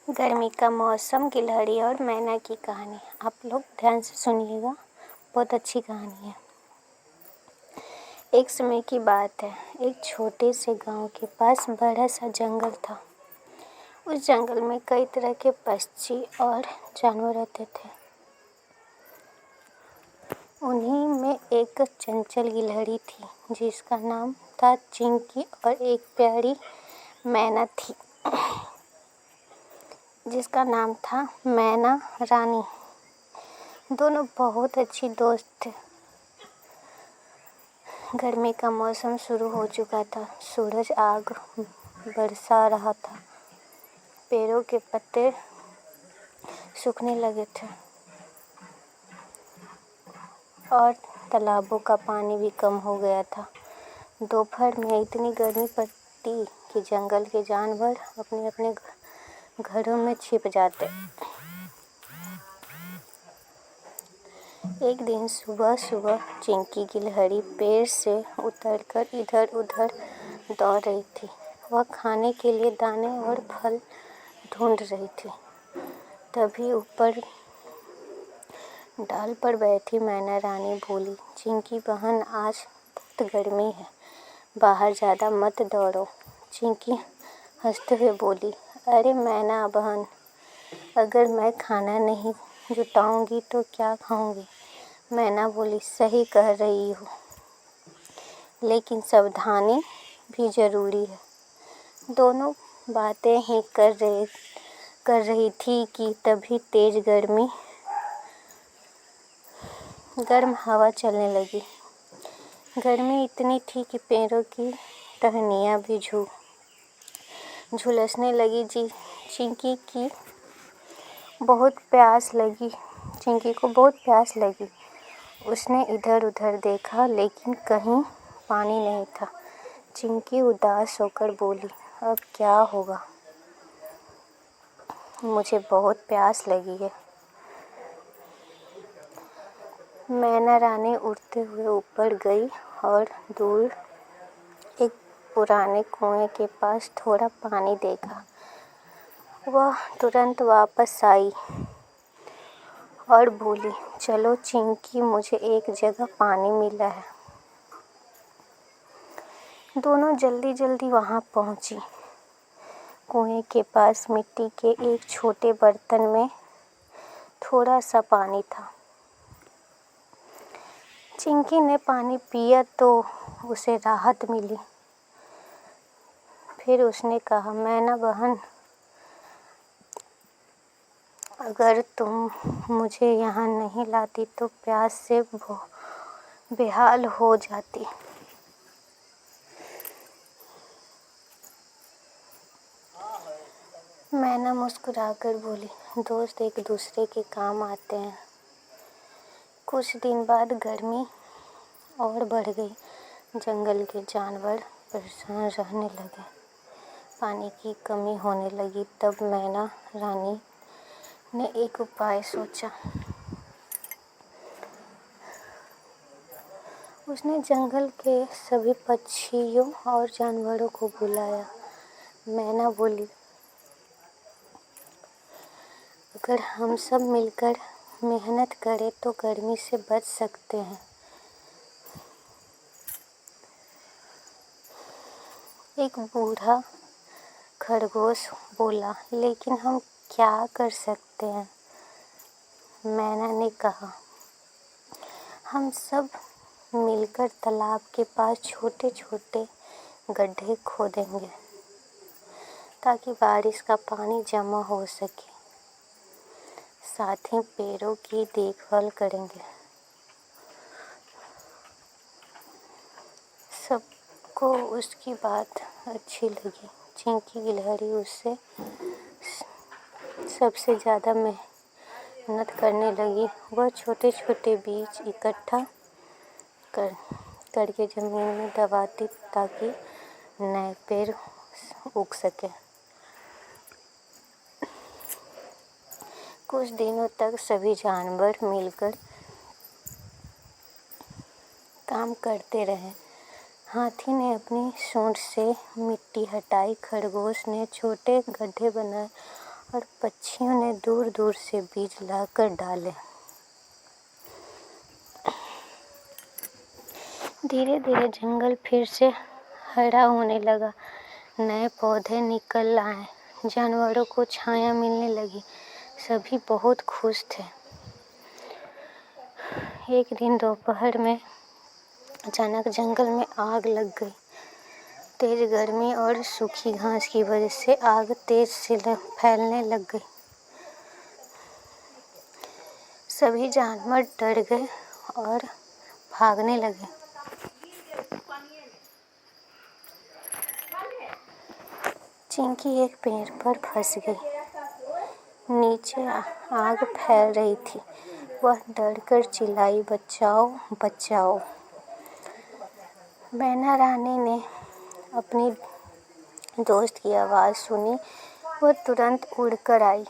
गर्मी का मौसम, गिलहरी और मैना की कहानी। आप लोग ध्यान से सुनिएगा, बहुत अच्छी कहानी है। एक समय की बात है, एक छोटे से गांव के पास बड़ा सा जंगल था। उस जंगल में कई तरह के पक्षी और जानवर रहते थे। उन्हीं में एक चंचल गिलहरी थी जिसका नाम था चिंकी, और एक प्यारी मैना थी जिसका नाम था मैना रानी। दोनों बहुत अच्छी दोस्त थे। गर्मी का मौसम शुरू हो चुका था। सूरज आग बरसा रहा था। पेड़ों के पत्ते सूखने लगे थे और तालाबों का पानी भी कम हो गया था। दोपहर में इतनी गर्मी पड़ती कि जंगल के जानवर अपने अपने घरों में छिप जाते। एक दिन सुबह सुबह चिंकी गिलहरी पेड़ से उतरकर इधर उधर दौड़ रही थी। वह खाने के लिए दाने और फल ढूंढ रही थी। तभी ऊपर डाल पर बैठी मैना रानी बोली, चिंकी बहन, आज बहुत गर्मी है, बाहर ज़्यादा मत दौड़ो। चिंकी हंसते हुए बोली, अरे मैना बहन, अगर मैं खाना नहीं जुटाऊंगी तो क्या खाऊंगी। मैना बोली, सही कह रही हो, लेकिन सावधानी भी ज़रूरी है। दोनों बातें ही कर रही थी कि तभी तेज गर्म हवा चलने लगी। गर्मी इतनी थी कि पेड़ों की टहनियाँ भी झुलसने लगी। चिंकी को बहुत प्यास लगी। उसने इधर उधर देखा, लेकिन कहीं पानी नहीं था। चिंकी उदास होकर बोली, अब क्या होगा, मुझे बहुत प्यास लगी है। मैना रानी उड़ते हुए ऊपर गई और दूर एक पुराने कुएं के पास थोड़ा पानी देखा। वह तुरंत वापस आई और बोली, चलो चिंकी, मुझे एक जगह पानी मिला है। दोनों जल्दी जल्दी वहां पहुंची। कुएं के पास मिट्टी के एक छोटे बर्तन में थोड़ा सा पानी था। चिंकी ने पानी पिया तो उसे राहत मिली। फिर उसने कहा, मैना बहन, अगर तुम मुझे यहाँ नहीं लाती तो प्यास से बेहाल हो जाती। मैना मुस्कुराकर बोली, दोस्त एक दूसरे के काम आते हैं। कुछ दिन बाद गर्मी और बढ़ गई। जंगल के जानवर परेशान रहने लगे। पानी की कमी होने लगी। तब मैना रानी ने एक उपाय सोचा। उसने जंगल के सभी पक्षियों और जानवरों को बुलाया। मैना बोली, अगर हम सब मिलकर मेहनत करें तो गर्मी से बच सकते हैं। एक बूढ़ा खरगोश बोला, लेकिन हम क्या कर सकते हैं? मैना ने कहा, हम सब मिलकर तालाब के पास छोटे छोटे गड्ढे खोदेंगे ताकि बारिश का पानी जमा हो सके। साथ ही पेड़ों की देखभाल करेंगे। सबको उसकी बात अच्छी लगी। चिंकी गिलहरी उससे सबसे ज़्यादा मेहनत करने लगी। वह छोटे छोटे बीज इकट्ठा करके ज़मीन में दबाती ताकि नए पेड़ उग सके। कुछ दिनों तक सभी जानवर मिलकर काम करते रहे। हाथी ने अपनी सूंड से मिट्टी हटाई, खरगोश ने छोटे गड्ढे बनाए और पक्षियों ने दूर दूर से बीज लाकर डाले। धीरे धीरे जंगल फिर से हरा होने लगा, नए पौधे निकल आए, जानवरों को छाया मिलने लगी, सभी बहुत खुश थे। एक दिन दोपहर में अचानक जंगल में आग लग गई। तेज गर्मी और सूखी घास की वजह से आग तेज से फैलने लग गई। सभी जानवर डर गए और भागने लगे। चिंकी एक पेड़ पर फंस गई। नीचे आग फैल रही थी। वह डरकर चिल्लाई, बचाओ बचाओ। मैना रानी ने अपनी दोस्त की आवाज़ सुनी। वह तुरंत उड़कर आई।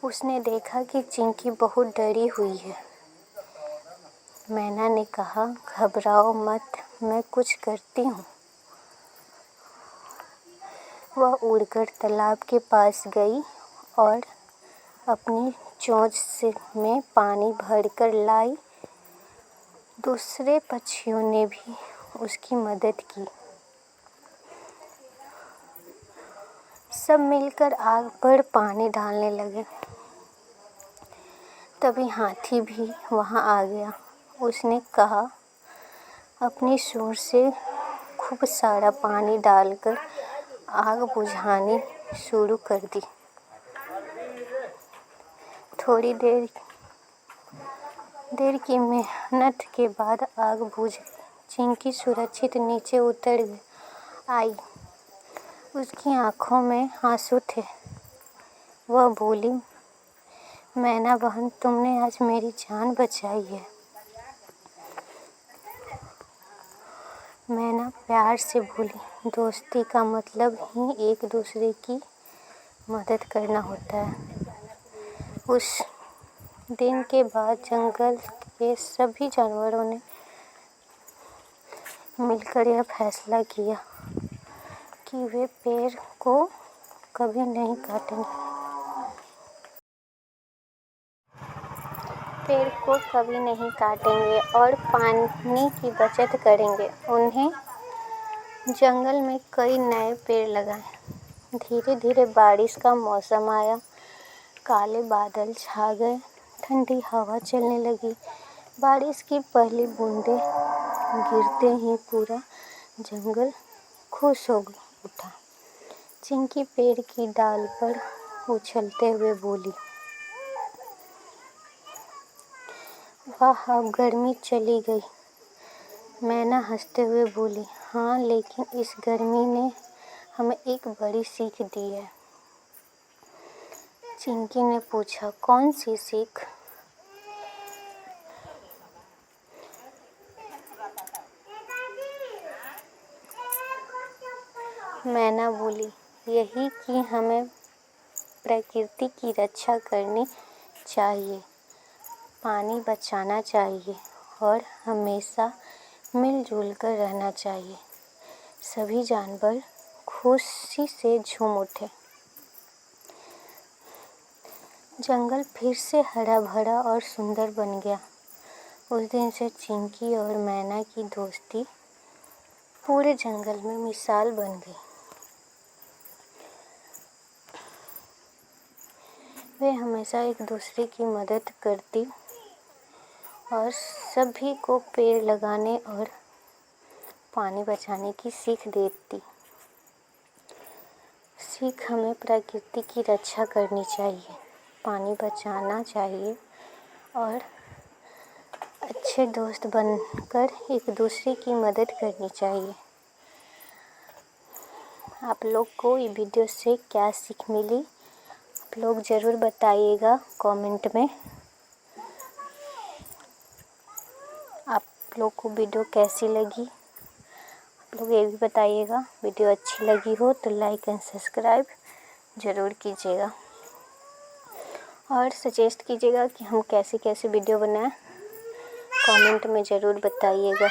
उसने देखा कि चिंकी बहुत डरी हुई है। मैना ने कहा, घबराओ मत, मैं कुछ करती हूँ। वह उड़कर तालाब के पास गई और अपनी चोंच में पानी भरकर लाई। दूसरे पक्षियों ने भी उसकी मदद की। सब मिलकर आग पर पानी डालने लगे। तभी हाथी भी वहां आ गया। उसने कहा, अपनी सूंड से खूब सारा पानी डालकर आग बुझानी शुरू कर दी। थोड़ी देर की मेहनत के बाद आग बुझ गई। चिंकी सुरक्षित नीचे उतर आई। उसकी आंखों में आंसू थे। वह बोली, मैना बहन, तुमने आज मेरी जान बचाई है। मैना प्यार से बोली, दोस्ती का मतलब ही एक दूसरे की मदद करना होता है। उस दिन के बाद जंगल के सभी जानवरों ने मिलकर यह फैसला किया कि वे पेड़ को कभी नहीं काटेंगे और पानी की बचत करेंगे। उन्हें जंगल में कई नए पेड़ लगाए। धीरे धीरे बारिश का मौसम आया। काले बादल छा गए। ठंडी हवा चलने लगी। बारिश की पहली बूंदें गिरते ही पूरा जंगल खुश हो उठा। चिंकी पेड़ की डाल पर उछलते हुए बोली, वाह, अब गर्मी चली गई। मैना हंसते हुए बोली, हाँ, लेकिन इस गर्मी ने हमें एक बड़ी सीख दी है। चिंकी ने पूछा, कौन सी सीख? मैना बोली, यही कि हमें प्रकृति की रक्षा करनी चाहिए, पानी बचाना चाहिए और हमेशा मिलजुल कर रहना चाहिए। सभी जानवर खुशी से झूम उठे। जंगल फिर से हरा भरा और सुंदर बन गया। उस दिन से चिंकी और मैना की दोस्ती पूरे जंगल में मिसाल बन गई। वे हमेशा एक दूसरे की मदद करती और सभी को पेड़ लगाने और पानी बचाने की सीख देती। सीख हमें प्रकृति की रक्षा करनी चाहिए, पानी बचाना चाहिए और अच्छे दोस्त बनकर एक दूसरे की मदद करनी चाहिए। आप लोग को ये वीडियो से क्या सीख मिली, आप लोग ज़रूर बताइएगा कमेंट में। आप लोग को वीडियो कैसी लगी, आप लोग ये भी बताइएगा। वीडियो अच्छी लगी हो तो लाइक एंड सब्सक्राइब ज़रूर कीजिएगा और सजेस्ट कीजिएगा कि हम कैसे कैसे वीडियो बनाएं। कमेंट में ज़रूर बताइएगा।